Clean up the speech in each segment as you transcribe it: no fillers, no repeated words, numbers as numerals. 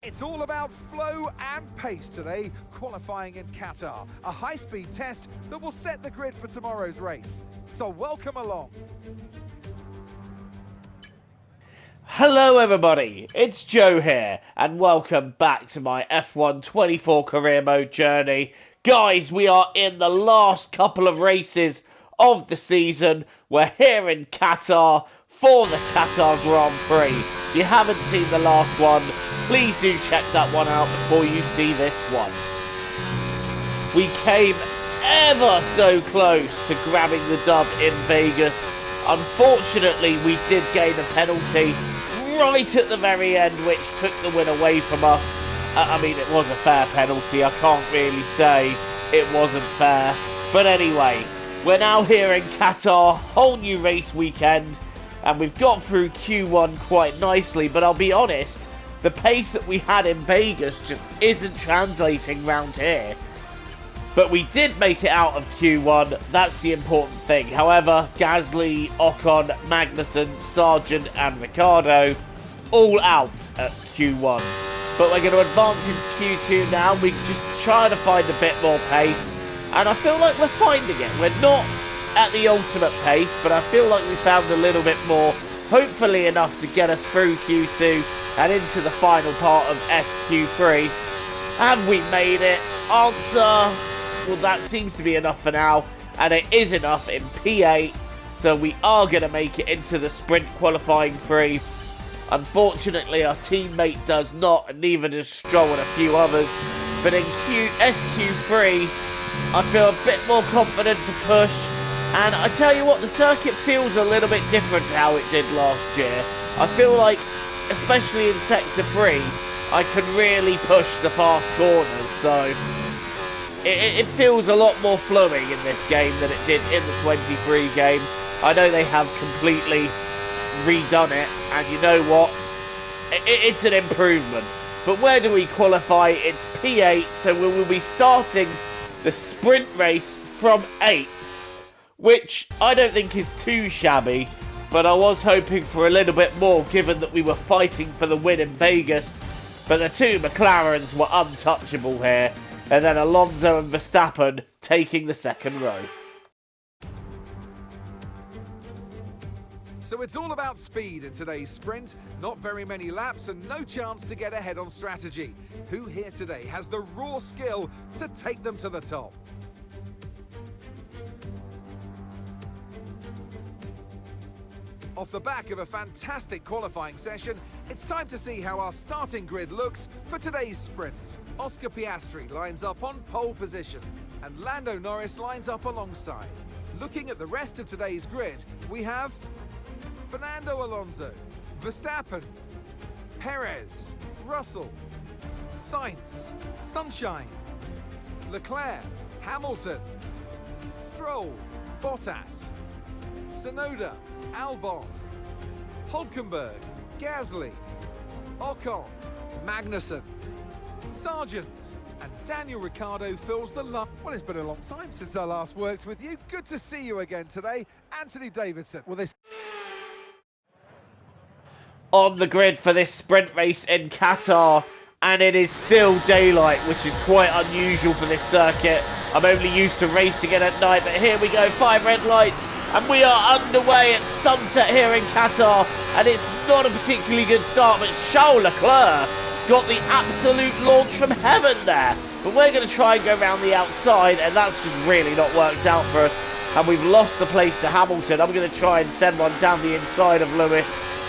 It's all about flow and pace today, qualifying in Qatar, a high-speed test that will set the grid for tomorrow's race. So welcome along. Hello everybody, it's Joe here, and welcome back to my F1 24 career mode journey. Guys, we are in the last couple of races of the season. We're here in Qatar for the Qatar Grand Prix. If you haven't seen the last one, please do check that one out before you see this one. We came ever so close to grabbing the dub in Vegas. Unfortunately, we did gain a penalty right at the very end, which took the win away from us. I mean, it was a fair penalty. I can't really say it wasn't fair. But anyway, we're now here in Qatar, whole new race weekend, and we've got through Q1 quite nicely. But I'll be honest, the pace that we had in Vegas just isn't translating round here. But we did make it out of Q1, that's the important thing. However, Gasly, Ocon, Magnussen, Sargent and Ricciardo all out at Q1. But we're going to advance into Q2 now. We can just try to find a bit more pace. And I feel like we're finding it. We're not at the ultimate pace, but I feel like we found a little bit more. Hopefully enough to get us through Q2 and into the final part of SQ3. Have we made it? Answer, well, that seems to be enough for now, and it is enough in P8, so we are going to make it into the sprint qualifying 3. Unfortunately, our teammate does not, and neither does Stroll and a few others, but in SQ3, I feel a bit more confident to push, and I tell you what, the circuit feels a little bit different to how it did last year. I feel like, especially in Sector 3, I can really push the fast corners, so it feels a lot more flowing in this game than it did in the 23 game. I know they have completely redone it, and you know what? It's an improvement. But where do we qualify? It's P8, so we will be starting the sprint race from 8th, which I don't think is too shabby, but I was hoping for a little bit more given that we were fighting for the win in Vegas. But the two McLarens were untouchable here, and then Alonso and Verstappen taking the second row. So it's all about speed in today's sprint. Not very many laps and no chance to get ahead on strategy. Who here today has the raw skill to take them to the top? Off the back of a fantastic qualifying session, it's time to see how our starting grid looks for today's sprint. Oscar Piastri lines up on pole position, and Lando Norris lines up alongside. Looking at the rest of today's grid, we have Fernando Alonso, Verstappen, Perez, Russell, Sainz, Sunshine, Leclerc, Hamilton, Stroll, Bottas, Tsunoda, Albon, Hulkenberg, Gasly, Ocon, Magnussen, Sargent, and Daniel Ricciardo fills the line. Well, it's been a long time since I last worked with you. Good to see you again today. Anthony Davidson. Well, this on the grid for this sprint race in Qatar, and it is still daylight, which is quite unusual for this circuit. I'm only used to racing it at night, but here we go, 5 red lights, and we are underway at sunset here in Qatar, and it's not a particularly good start, but Charles Leclerc got the absolute launch from heaven there. But we're going to try and go around the outside, and that's just really not worked out for us, and we've lost the place to Hamilton. I'm going to try and send one down the inside of Lewis.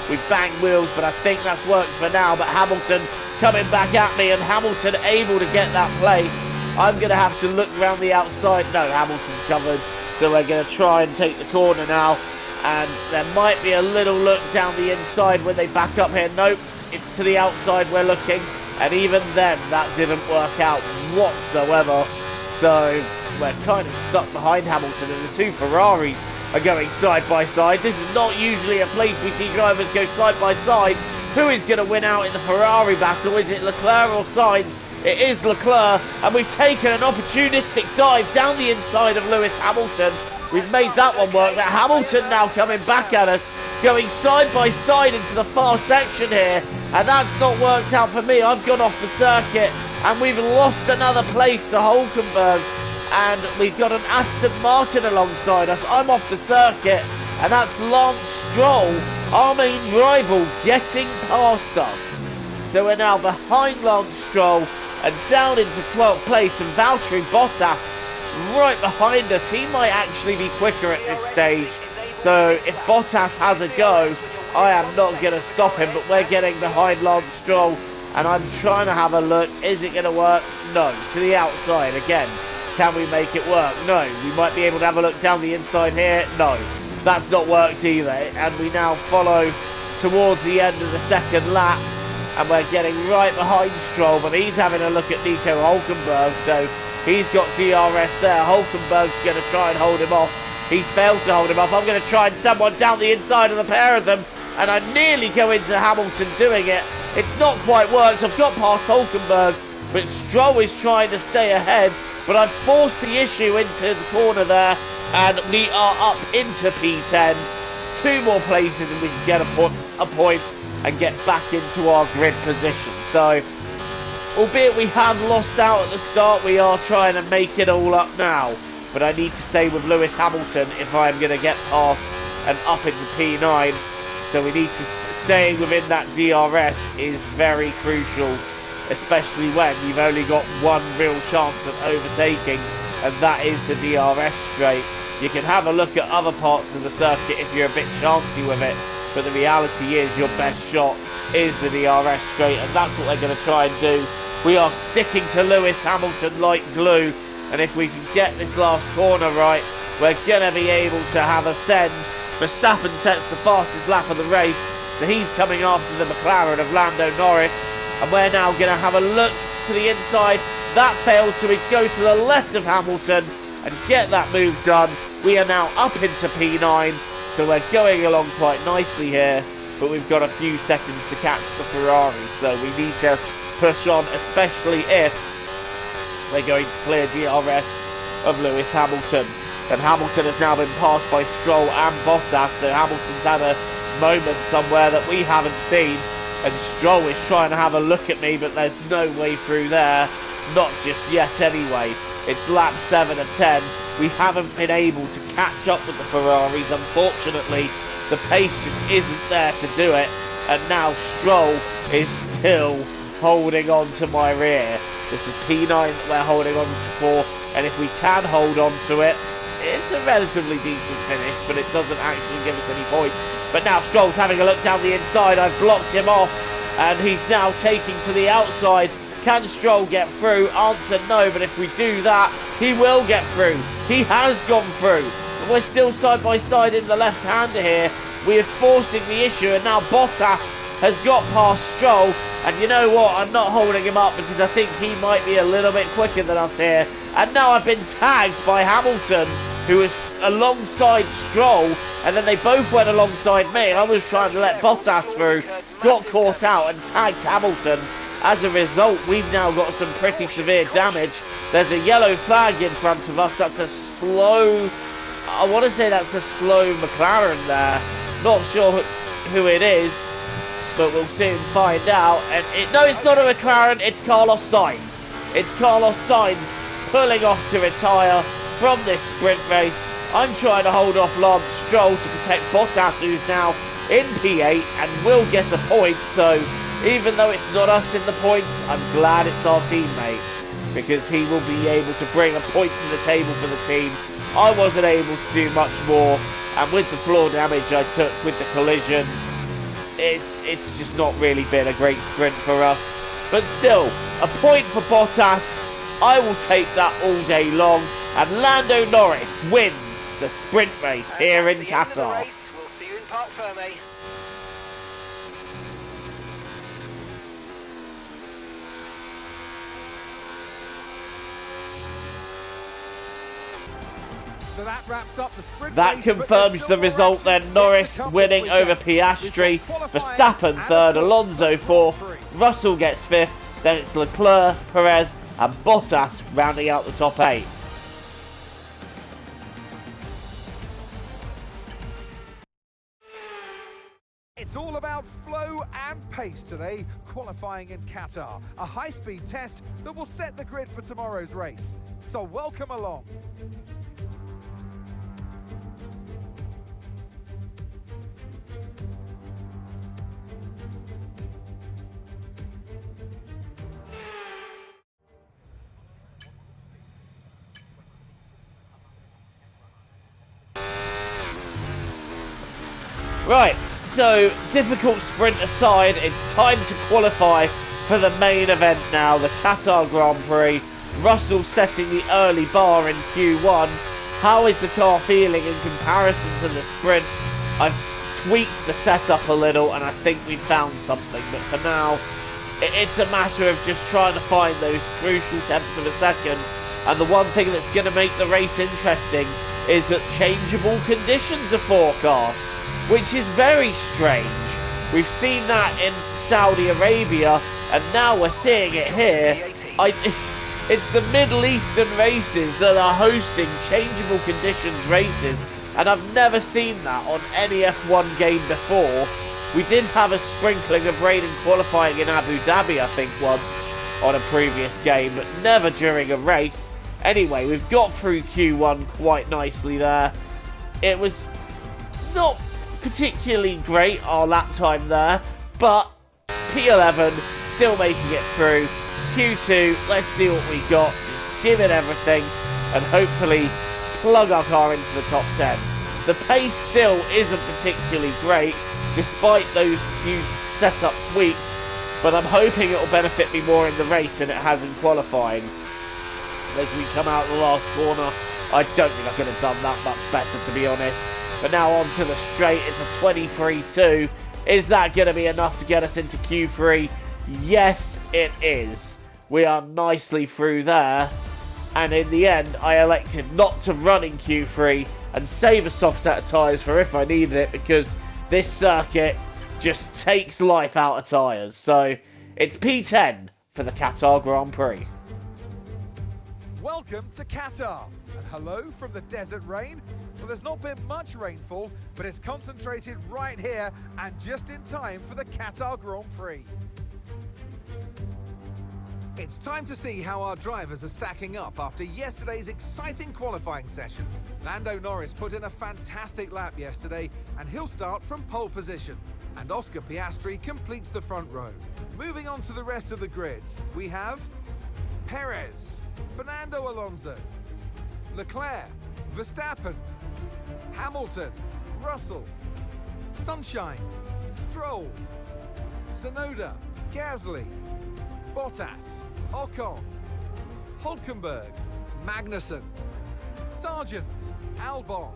We've banged wheels, but I think that's worked for now. But Hamilton coming back at me, and Hamilton able to get that place. I'm going to have to look around the outside. No, Hamilton's covered. So we're going to try and take the corner now. And there might be a little look down the inside when they back up here. Nope, it's to the outside we're looking. And even then, that didn't work out whatsoever. So we're kind of stuck behind Hamilton, and the two Ferraris are going side by side. This is not usually a place we see drivers go side by side. Who is going to win out in the Ferrari battle? Is it Leclerc or Sainz? It is Leclerc, and we've taken an opportunistic dive down the inside of Lewis Hamilton. We've made that one work. But Hamilton now coming back at us, going side by side into the far section here. and that's not worked out for me. I've gone off the circuit, and we've lost another place to Hulkenberg, and we've got an Aston Martin alongside us. I'm off the circuit, and that's Lance Stroll, our main rival, getting past us. So we're now behind Lance Stroll and down into 12th place, and Valtteri Bottas right behind us. He might actually be quicker at this stage. So if Bottas has a go, I am not going to stop him, but we're getting behind Lance Stroll, and I'm trying to have a look. Is it going to work? No. To the outside again. Can we make it work? No. We might be able to have a look down the inside here. No. That's not worked either, and we now follow towards the end of the second lap, and we're getting right behind Stroll, but he's having a look at Nico Hulkenberg, so he's got DRS there. Hulkenberg's going to try and hold him off. He's failed to hold him off. I'm going to try and someone down the inside of the pair of them, and I nearly go into Hamilton doing it. It's not quite worked. I've got past Hulkenberg, but Stroll is trying to stay ahead, but I've forced the issue into the corner there, and we are up into P10. 2 more places and we can get a point and get back into our grid position. So, albeit we have lost out at the start, we are trying to make it all up now. But I need to stay with Lewis Hamilton if I'm going to get past and up into P9. So we need to staying within that DRS is very crucial, especially when you've only got one real chance of overtaking, and that is the DRS straight. You can have a look at other parts of the circuit if you're a bit chancy with it, but the reality is your best shot is the DRS straight, and that's what they're going to try and do. We are sticking to Lewis Hamilton like glue, and if we can get this last corner right, we're going to be able to have a send. Verstappen sets the fastest lap of the race, so he's coming after the McLaren of Lando Norris, and we're now going to have a look to the inside. That fails, so we go to the left of Hamilton and get that move done. We are now up into P9, so we're going along quite nicely here, but we've got a few seconds to catch the Ferrari, so we need to push on, especially if we're going to clear DRS of Lewis Hamilton. And Hamilton has now been passed by Stroll and Bottas, so Hamilton's had a moment somewhere that we haven't seen, and Stroll is trying to have a look at me, but there's no way through there, not just yet anyway. It's lap 7 of 10. We haven't been able to catch up with the Ferraris, unfortunately. The pace just isn't there to do it, and now Stroll is still holding on to my rear. This is P9 that we're holding on for, and if we can hold on to it, it's a relatively decent finish, but it doesn't actually give us any points. But now Stroll's having a look down the inside. I've blocked him off, and he's now taking to the outside. Can Stroll get through? Answer no, but if we do that, he will get through. He has gone through. And we're still side by side in the left-hander here. We are forcing the issue, and now Bottas has got past Stroll. And you know what? I'm not holding him up because I think he might be a little bit quicker than us here. And now I've been tagged by Hamilton, who was alongside Stroll, and then they both went alongside me. I was trying to let Bottas through, got caught out and tagged Hamilton. As a result, we've now got some pretty severe damage. There's a yellow flag in front of us. That's a slow, I want to say that's a slow McLaren there. Not sure who it is, but we'll soon find out. And no, it's not a McLaren, it's Carlos Sainz. It's Carlos Sainz pulling off to retire from this sprint race. I'm trying to hold off Lance Stroll to protect Bottas, who's now in P8 and will get a point. So even though it's not us in the points, I'm glad it's our teammate, because he will be able to bring a point to the table for the team. I wasn't able to do much more, and with the floor damage I took with the collision, it's just not really been a great sprint for us. But still, a point for Bottas. I will take that all day long, and Lando Norris wins the sprint race here in Qatar. We'll see you in Parc Ferme. So that wraps up the sprint That race, confirms the result then. Norris winning over Piastri, Verstappen third, Alonso fourth, Russell gets fifth, then it's Leclerc, Perez and Bottas rounding out the top 8. It's all about flow and pace today, qualifying in Qatar. A high-speed test that will set the grid for tomorrow's race. So welcome along. Right, so difficult sprint aside, it's time to qualify for the main event now, the Qatar Grand Prix. Russell setting the early bar in Q1. How is the car feeling in comparison to the sprint? I've tweaked the setup a little and I think we've found something, but for now, it's a matter of just trying to find those crucial tenths of a second. And the one thing that's going to make the race interesting is that changeable conditions are forecast, which is very strange. We've seen that in Saudi Arabia, and now we're seeing it here. It's the Middle Eastern races that are hosting changeable conditions races, and I've never seen that on any F1 game before. We did have a sprinkling of rain in qualifying in Abu Dhabi, I think, once on a previous game, but never during a race. Anyway, we've got through Q1 quite nicely there. It was not particularly great, our lap time there, but P11 still making it through. Q2, let's see what we got, give it everything, and hopefully plug our car into the top 10. The pace still isn't particularly great, despite those few setup tweaks, but I'm hoping it will benefit me more in the race than it has in qualifying. As we come out the last corner, I don't think I could have done that much better, to be honest. But now on to the straight, it's a 23.2. Is that going to be enough to get us into Q3? Yes, it is. We are nicely through there. And in the end, I elected not to run in Q3 and save a soft set of tyres for if I needed it, because this circuit just takes life out of tyres. So it's P10 for the Qatar Grand Prix. Welcome to Qatar, and hello from the desert rain. Well, there's not been much rainfall, but it's concentrated right here and just in time for the Qatar Grand Prix. It's time to see how our drivers are stacking up after yesterday's exciting qualifying session. Lando Norris put in a fantastic lap yesterday, and he'll start from pole position. And Oscar Piastri completes the front row. Moving on to the rest of the grid, we have Perez, Fernando Alonso, Leclerc, Verstappen, Hamilton, Russell, Sunshine, Stroll, Tsunoda, Gasly, Bottas, Ocon, Hulkenberg, Magnussen, Sargent, Albon,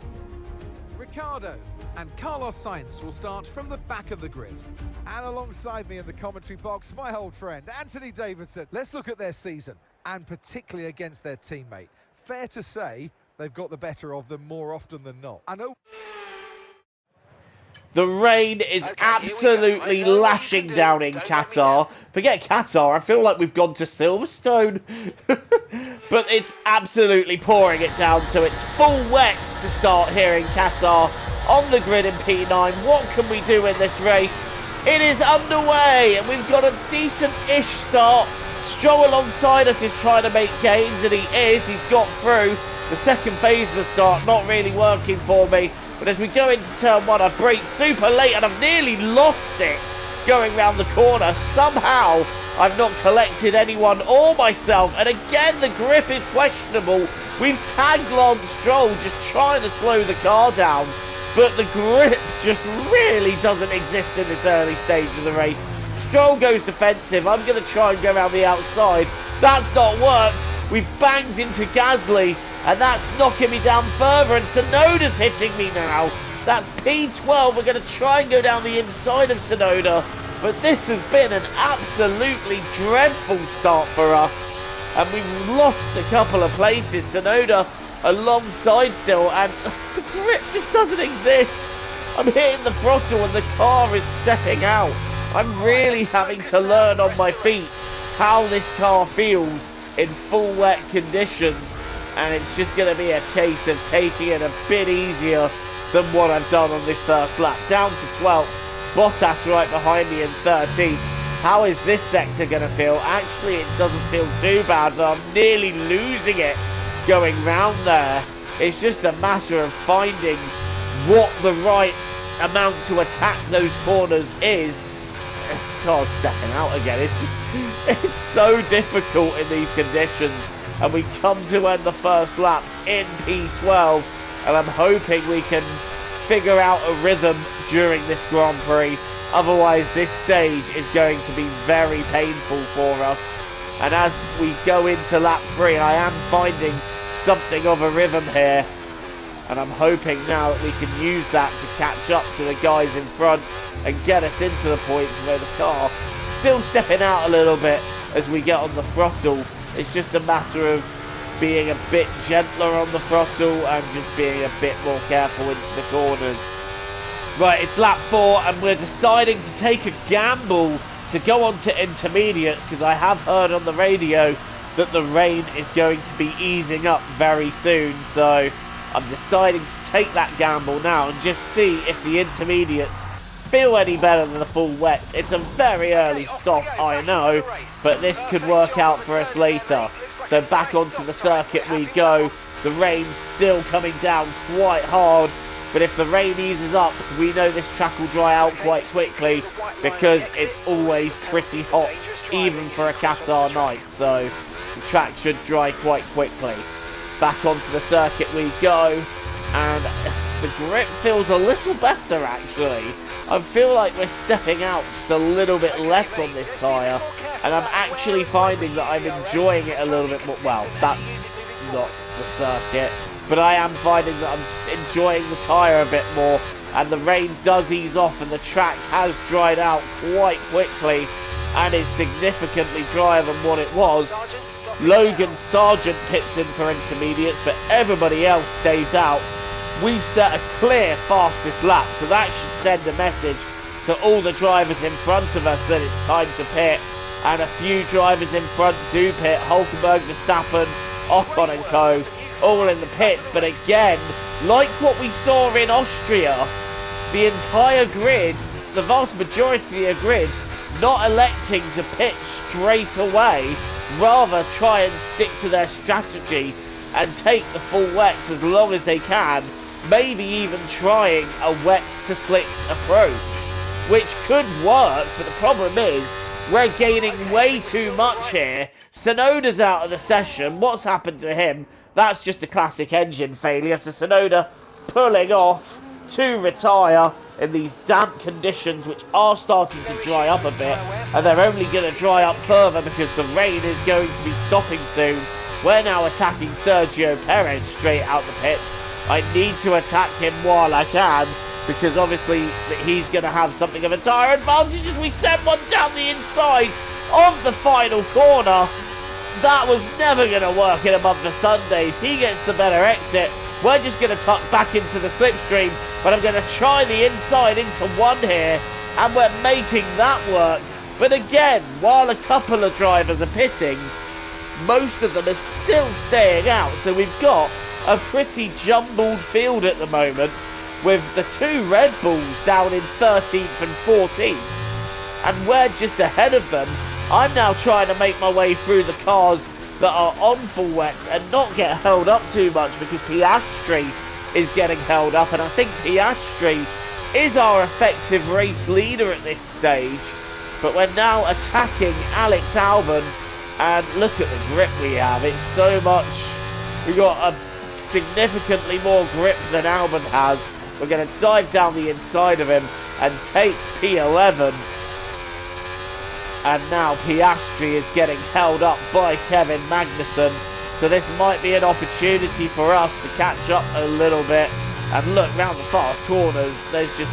Ricciardo, and Carlos Sainz will start from the back of the grid. And alongside me in the commentary box, my old friend, Anthony Davidson. Let's look at their season, and particularly against their teammate. Fair to say, they've got the better of them more often than not. I know. The rain is absolutely lashing down in Qatar. Forget Qatar, I feel like we've gone to Silverstone. But it's absolutely pouring it down, so it's full wet to start here in Qatar. On the grid in P9, what can we do in this race? It is underway, and we've got a decent-ish start. Stroll alongside us is trying to make gains, and he is. He's got through. The second phase of the start not really working for me. But as we go into turn one, I've braked super late and I've nearly lost it going round the corner. Somehow, I've not collected anyone or myself. And again, the grip is questionable. We've tagged Lance Stroll just trying to slow the car down. But the grip just really doesn't exist in this early stage of the race. Stroll goes defensive. I'm going to try and go around the outside. That's not worked. We've banged into Gasly. And that's knocking me down further, and Tsunoda's hitting me now. That's P12. We're going to try and go down the inside of Tsunoda. But this has been an absolutely dreadful start for us. And we've lost a couple of places. Tsunoda alongside still, and the grip just doesn't exist. I'm hitting the throttle and the car is stepping out. I'm really having to learn on my feet how this car feels in full wet conditions. And it's just going to be a case of taking it a bit easier than what I've done on this first lap. Down to 12th. Bottas right behind me in 13th. How is this sector going to feel? Actually, it doesn't feel too bad, though I'm nearly losing it going round there. It's just a matter of finding what the right amount to attack those corners is. God, stepping out again. It's so difficult in these conditions. And we come to end the first lap in P12. And I'm hoping we can figure out a rhythm during this Grand Prix. Otherwise, this stage is going to be very painful for us. And as we go into lap 3, I am finding something of a rhythm here. And I'm hoping now that we can use that to catch up to the guys in front and get us into the points where the car still stepping out a little bit as we get on the throttle. It's just a matter of being a bit gentler on the throttle and just being a bit more careful into the corners. Right, it's lap 4 and we're deciding to take a gamble to go on to intermediates because I have heard on the radio that the rain is going to be easing up very soon. So I'm deciding to take that gamble now and just see if the intermediates feel any better than the full wet. It's a very early stop, I know, but this could work out for us later. So back onto the circuit we go. The rain's still coming down quite hard, but if the rain eases up, we know this track will dry out quite quickly because it's always pretty hot, even for a Qatar night. So the track should dry quite quickly. Back onto the circuit we go, and the grip feels a little better actually. I feel like we're stepping out just a little bit less on this tyre, and I'm actually finding that I'm enjoying it a little bit more. Well, that's not the circuit, but I am finding that I'm enjoying the tyre a bit more, and the rain does ease off and the track has dried out quite quickly and is significantly drier than what it was. Logan Sargent pits in for intermediates, but everybody else stays out. We've set a clear fastest lap, so that should send a message to all the drivers in front of us that it's time to pit. And a few drivers in front do pit. Hulkenberg, Verstappen, Ocon and co, all in the pits. But again, like what we saw in Austria, the entire grid, the vast majority of the grid, not electing to pit straight away, rather try and stick to their strategy and take the full wets as long as they can, maybe even trying a wets to slicks approach, which could work, but the problem is we're gaining way too much here. Tsunoda's out of the session. What's happened to him? That's just a classic engine failure. So Tsunoda pulling off to retire in these damp conditions, which are starting to dry up a bit, and they're only going to dry up further because the rain is going to be stopping soon. We're now attacking Sergio Perez straight out the pits. I need to attack him while I can, because obviously he's going to have something of a tyre advantage as we send one down the inside of the final corner. That was never going to work in a month of Sundays. He gets the better exit. We're just going to tuck back into the slipstream, but I'm going to try the inside into one here, and we're making that work. But again, while a couple of drivers are pitting, most of them are still staying out. So we've got a pretty jumbled field at the moment, with the two Red Bulls down in 13th and 14th, and we're just ahead of them. I'm now trying to make my way through the cars that are on full wets and not get held up too much, because Piastri is getting held up, and I think Piastri is our effective race leader at this stage. But we're now attacking Alex Albon, and look at the grip we have. It's so much. We've got a significantly more grip than Albon has. We're going to dive down the inside of him and take P11. And now Piastri is getting held up by Kevin Magnussen. So this might be an opportunity for us to catch up a little bit. And look, round the fast corners, there's just...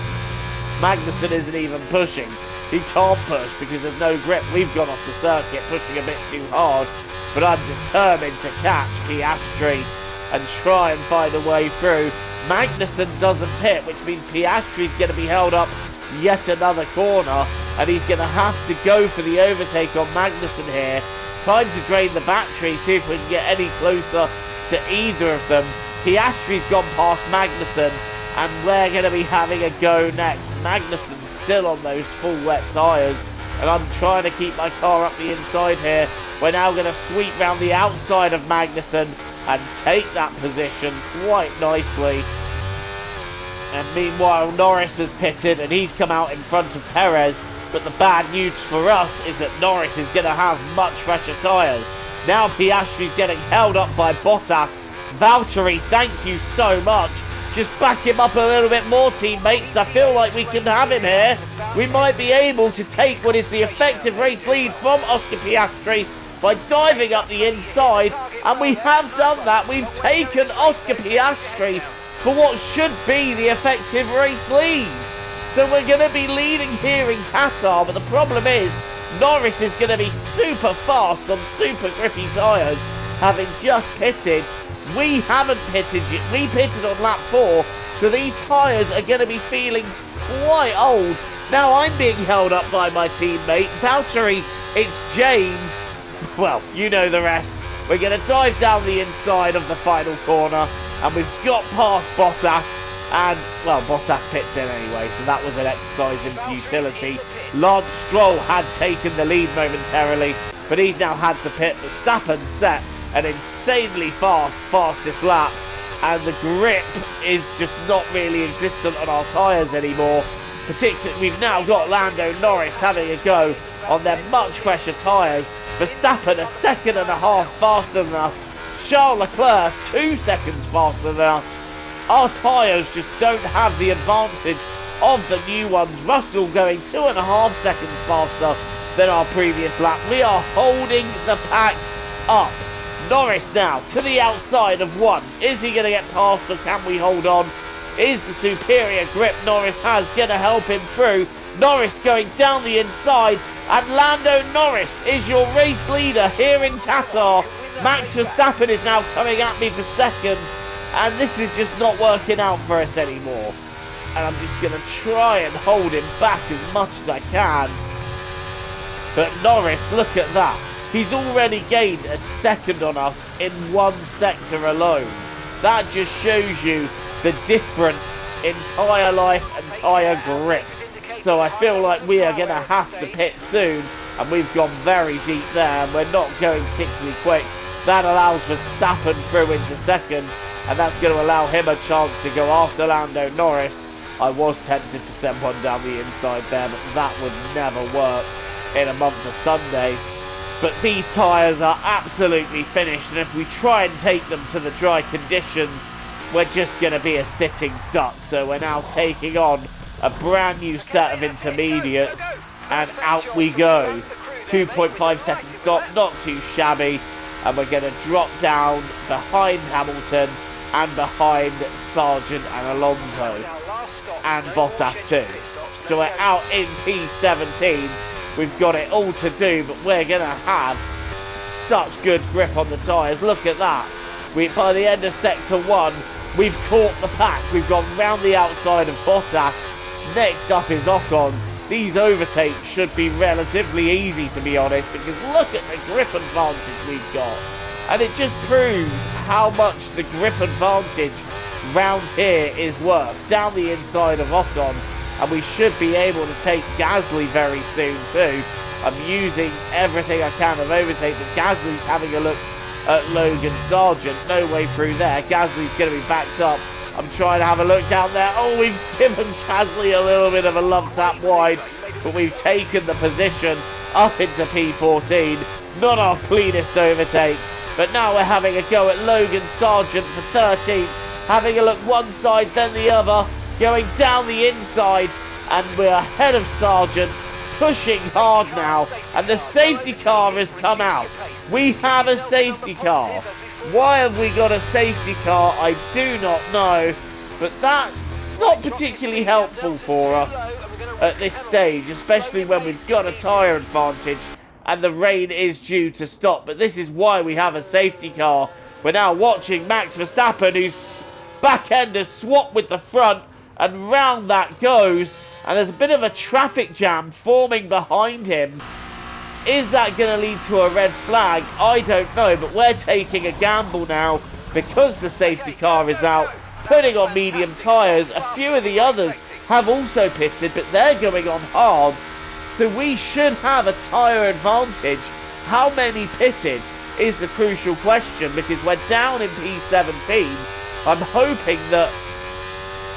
Magnussen isn't even pushing. He can't push because there's no grip. We've gone off the circuit, pushing a bit too hard. But I'm determined to catch Piastri and try and find a way through. Magnussen doesn't pit, which means Piastri's going to be held up yet another corner, and he's going to have to go for the overtake on Magnussen here. Time to drain the battery, see if we can get any closer to either of them. Piastri's gone past Magnussen, and we're going to be having a go next. Magnussen's still on those full wet tyres, and I'm trying to keep my car up the inside here. We're now going to sweep round the outside of Magnussen and take that position quite nicely. And meanwhile, Norris has pitted and he's come out in front of Perez. But the bad news for us is that Norris is going to have much fresher tyres. Now Piastri's getting held up by Bottas. Valtteri, thank you so much. Just back him up a little bit more, teammates. I feel like we can have him here. We might be able to take what is the effective race lead from Oscar Piastri by diving up the inside. And we have done that. We've taken Oscar Piastri for what should be the effective race lead. So we're going to be leading here in Qatar, but the problem is Norris is going to be super fast on super grippy tyres, having just pitted. We haven't pitted yet. We pitted on lap 4, so these tyres are going to be feeling quite old. Now I'm being held up by my teammate, Valtteri. It's James. Well, you know the rest. We're going to dive down the inside of the final corner, and we've got past Bottas. And, well, Bottas pits in anyway, so that was an exercise in futility. Lance Stroll had taken the lead momentarily, but he's now had to pit. Verstappen set an insanely fastest lap, and the grip is just not really existent on our tyres anymore. Particularly, we've now got Lando Norris having a go on their much fresher tyres. Verstappen a second and a half faster than us. Charles Leclerc 2 seconds faster than us. Our tyres just don't have the advantage of the new ones. Russell going 2.5 seconds faster than our previous lap. We are holding the pack up. Norris now to the outside of 1. Is he going to get past, or can we hold on? Is the superior grip Norris has going to help him through? Norris going down the inside, and Lando Norris is your race leader here in Qatar. Max Verstappen is now coming at me for second. And this is just not working out for us anymore. And I'm just going to try and hold him back as much as I can. But Norris, look at that. He's already gained a second on us in one sector alone. That just shows you the difference in tyre life and tyre grip. So I feel like we are going to have to pit soon. And we've gone very deep there, and we're not going particularly quick. That allows Verstappen through into second. And that's going to allow him a chance to go after Lando Norris. I was tempted to send one down the inside there, but that would never work in a month of Sundays. But these tyres are absolutely finished, and if we try and take them to the dry conditions, we're just going to be a sitting duck. So we're now taking on a brand new set of intermediates, and out we go. 2.5 second stop, not too shabby, and we're going to drop down behind Hamilton and behind Sargent and Alonso and Bottas too. So we're out in P17. We've got it all to do, but we're going to have such good grip on the tyres. Look at that. By the end of sector 1, we've caught the pack. We've gone round the outside of Bottas. Next up is Ocon. These overtakes should be relatively easy, to be honest, because look at the grip advantage we've got. And it just proves how much the grip advantage round here is worth. Down the inside of Ocon, and we should be able to take Gasly very soon too. I'm using everything I can of overtake, but Gasly's having a look at Logan Sargent. No way through there. Gasly's going to be backed up. I'm trying to have a look down there. Oh, we've given Gasly a little bit of a love tap wide, but we've taken the position up into P14. Not our cleanest overtake. But now we're having a go at Logan Sargent for 13th. Having a look one side, then the other. Going down the inside. And we're ahead of Sargent. Pushing hard now. And the safety car has come out. We have a safety car. Why have we got a safety car? I do not know. But that's not particularly helpful for us at this stage. Especially when we've got a tyre advantage. And the rain is due to stop. But this is why we have a safety car. We're now watching Max Verstappen, whose back end has swapped with the front. And round that goes. And there's a bit of a traffic jam forming behind him. Is that going to lead to a red flag? I don't know. But we're taking a gamble now. Because the safety car is out. Putting on medium tyres. A few of the others have also pitted, but they're going on hards. So we should have a tyre advantage. How many pitted is the crucial question, because we're down in P17. I'm hoping that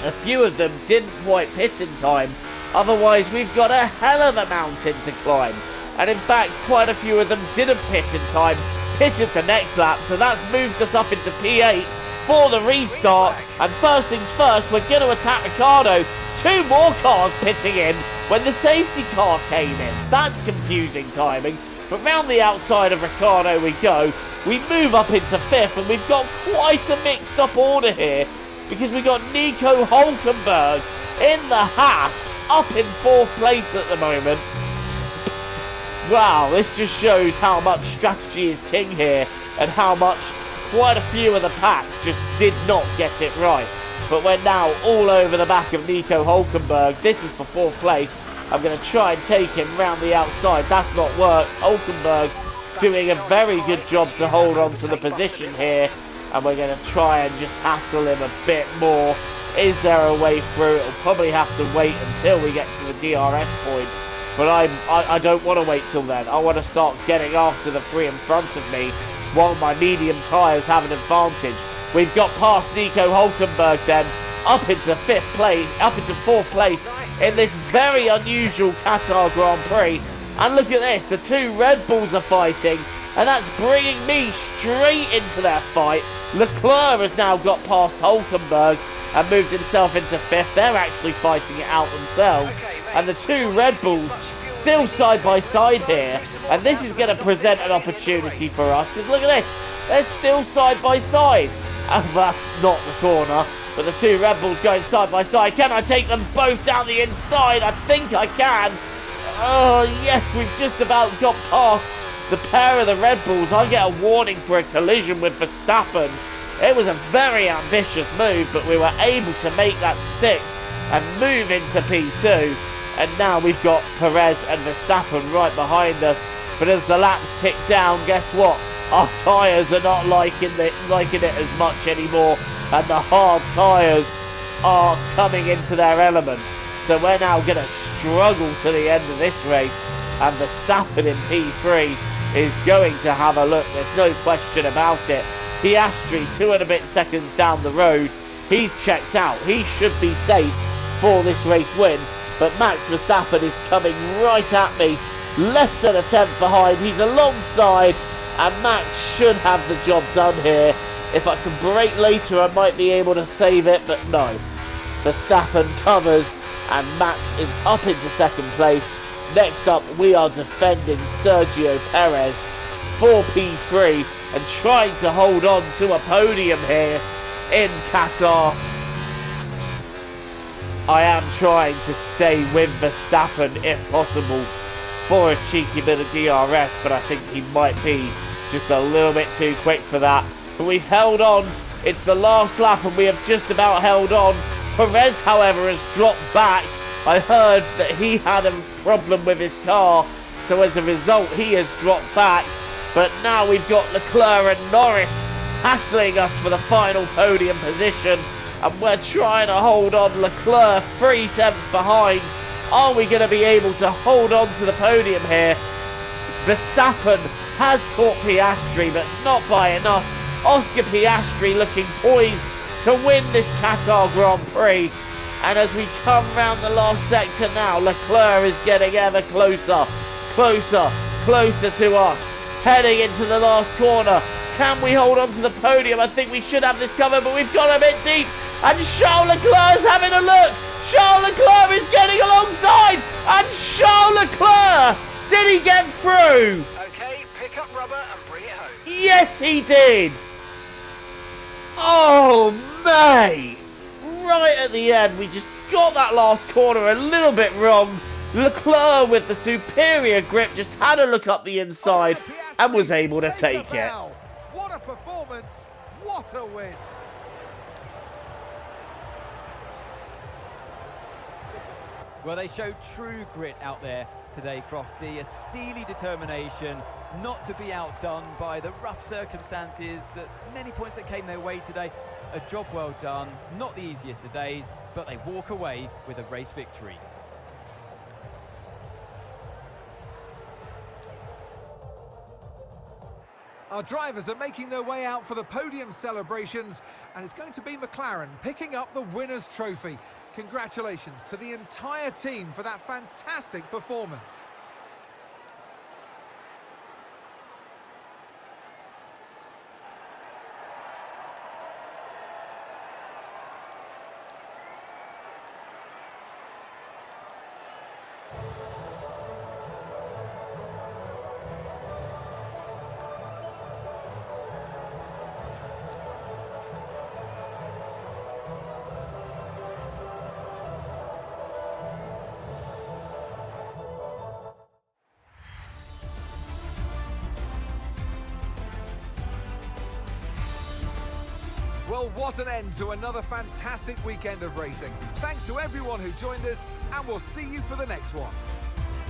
a few of them didn't quite pit in time. Otherwise, we've got a hell of a mountain to climb. And in fact, quite a few of them didn't pit in time, pitted the next lap. So that's moved us up into P8 for the restart. And first things first, we're going to attack Ricardo. 2 more cars pitting in when the safety car came in. That's confusing timing. But round the outside of Ricardo we go. We move up into 5th, and we've got quite a mixed up order here, because we got Nico Hulkenberg in the Haas up in 4th place at the moment. Wow, this just shows how much strategy is king here, and how much quite a few of the pack just did not get it right. But we're now all over the back of Nico Hulkenberg. This is for 4th place. I'm going to try and take him round the outside. That's not worked. Hulkenberg doing a very good job to hold on to the position here. And we're going to try and just hassle him a bit more. Is there a way through? It'll probably have to wait until we get to the DRS point. But I don't want to wait till then. I want to start getting after the 3 in front of me while my medium tyres have an advantage. We've got past Nico Hulkenberg then, up into 5th place, up into 4th place in this very unusual Qatar Grand Prix. And look at this, the 2 Red Bulls are fighting, and that's bringing me straight into their fight. Leclerc has now got past Hulkenberg and moved himself into 5th. They're actually fighting it out themselves. And the 2 Red Bulls still side by side here. And this is going to present an opportunity for us, because look at this, they're still side by side. And that's not the corner, but the 2 Red Bulls going side by side. Can I take them both down the inside? I think I can. Oh yes, we've just about got past the pair of the Red Bulls. I get a warning for a collision with Verstappen. It was a very ambitious move, but we were able to make that stick and move into P2. And now we've got Perez and Verstappen right behind us. But as the laps tick down, guess what? Our tyres are not liking it as much anymore. And the hard tyres are coming into their element. So we're now going to struggle to the end of this race. And Verstappen in P3 is going to have a look. There's no question about it. Piastri, 2 and a bit seconds down the road. He's checked out. He should be safe for this race win. But Max Verstappen is coming right at me. Less than a tenth behind. He's alongside. And Max should have the job done here. If I can brake later, I might be able to save it. But no. Verstappen covers. And Max is up into 2nd place. Next up, we are defending Sergio Perez for P3 and trying to hold on to a podium here in Qatar. I am trying to stay with Verstappen if possible for a cheeky bit of DRS, but I think he might be just a little bit too quick for that. But we've held on. It's the last lap and we have just about held on. Perez, however, has dropped back. I heard that he had a problem with his car, so as a result he has dropped back. But now we've got Leclerc and Norris hassling us for the final podium position, and we're trying to hold on. Leclerc 3 tenths behind. Are we going to be able to hold on to the podium here? Verstappen has caught Piastri, but not by enough. Oscar Piastri looking poised to win this Qatar Grand Prix. And as we come round the last sector now, Leclerc is getting ever closer, closer to us. Heading into the last corner. Can we hold on to the podium? I think we should have this covered, but we've got a bit deep. And Charles Leclerc is having a look. Charles Leclerc is getting alongside. And Charles Leclerc, did he get through? Okay, pick up rubber and bring it home. Yes, he did. Oh, mate. Right at the end, we just got that last corner a little bit wrong. Leclerc with the superior grip just had a look up the inside and was able to take it. What a performance, what a win. Well, they showed true grit out there today, Crofty. A steely determination, not to be outdone by the rough circumstances, many points that came their way today. A job well done, not the easiest of days, but they walk away with a race victory. Our drivers are making their way out for the podium celebrations, and it's going to be McLaren picking up the winner's trophy. Congratulations to the entire team for that fantastic performance. Well, what an end to another fantastic weekend of racing. Thanks to everyone who joined us, and we'll see you for the next one.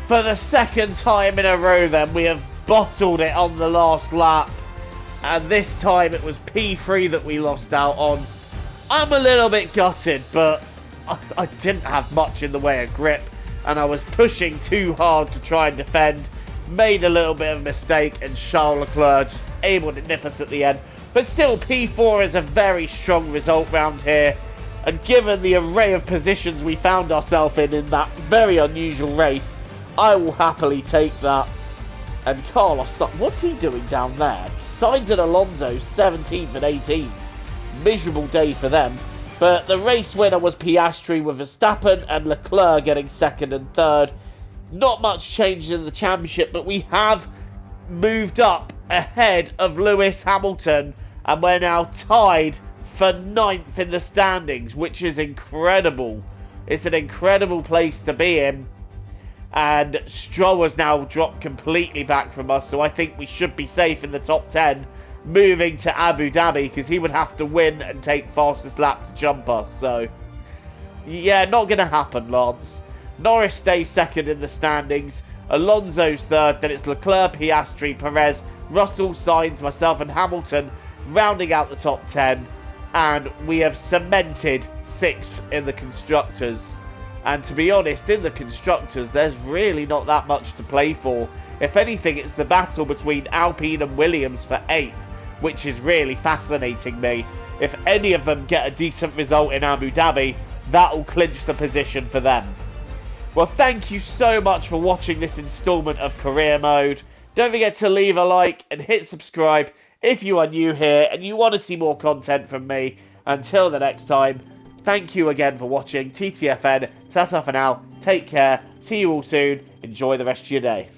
For the second time in a row then, we have bottled it on the last lap. And this time it was P3 that we lost out on. I'm a little bit gutted, but I didn't have much in the way of grip. And I was pushing too hard to try and defend. Made a little bit of a mistake, and Charles Leclerc just able to nip us at the end. But still, P4 is a very strong result round here. And given the array of positions we found ourselves in that very unusual race, I will happily take that. And Carlos, what's he doing down there? Sainz and Alonso, 17th and 18th. Miserable day for them. But the race winner was Piastri, with Verstappen and Leclerc getting second and third. Not much changes in the championship, but we have moved up ahead of Lewis Hamilton. And we're now tied for 9th in the standings, which is incredible. It's an incredible place to be in. And Stroll has now dropped completely back from us, so I think we should be safe in the top 10, moving to Abu Dhabi, because he would have to win and take fastest lap to jump us. So, yeah, not going to happen, Lance. Norris stays second in the standings. Alonso's third, then it's Leclerc, Piastri, Perez, Russell, Sainz, myself and Hamilton rounding out the top 10, and we have cemented 6th in the Constructors. And to be honest, in the Constructors, there's really not that much to play for. If anything, it's the battle between Alpine and Williams for 8th, which is really fascinating me. If any of them get a decent result in Abu Dhabi, that will clinch the position for them. Well, thank you so much for watching this instalment of Career Mode. Don't forget to leave a like and hit subscribe if you are new here and you want to see more content from me. Until the next time, thank you again for watching. TTFN, ta-ta for now, take care, see you all soon, enjoy the rest of your day.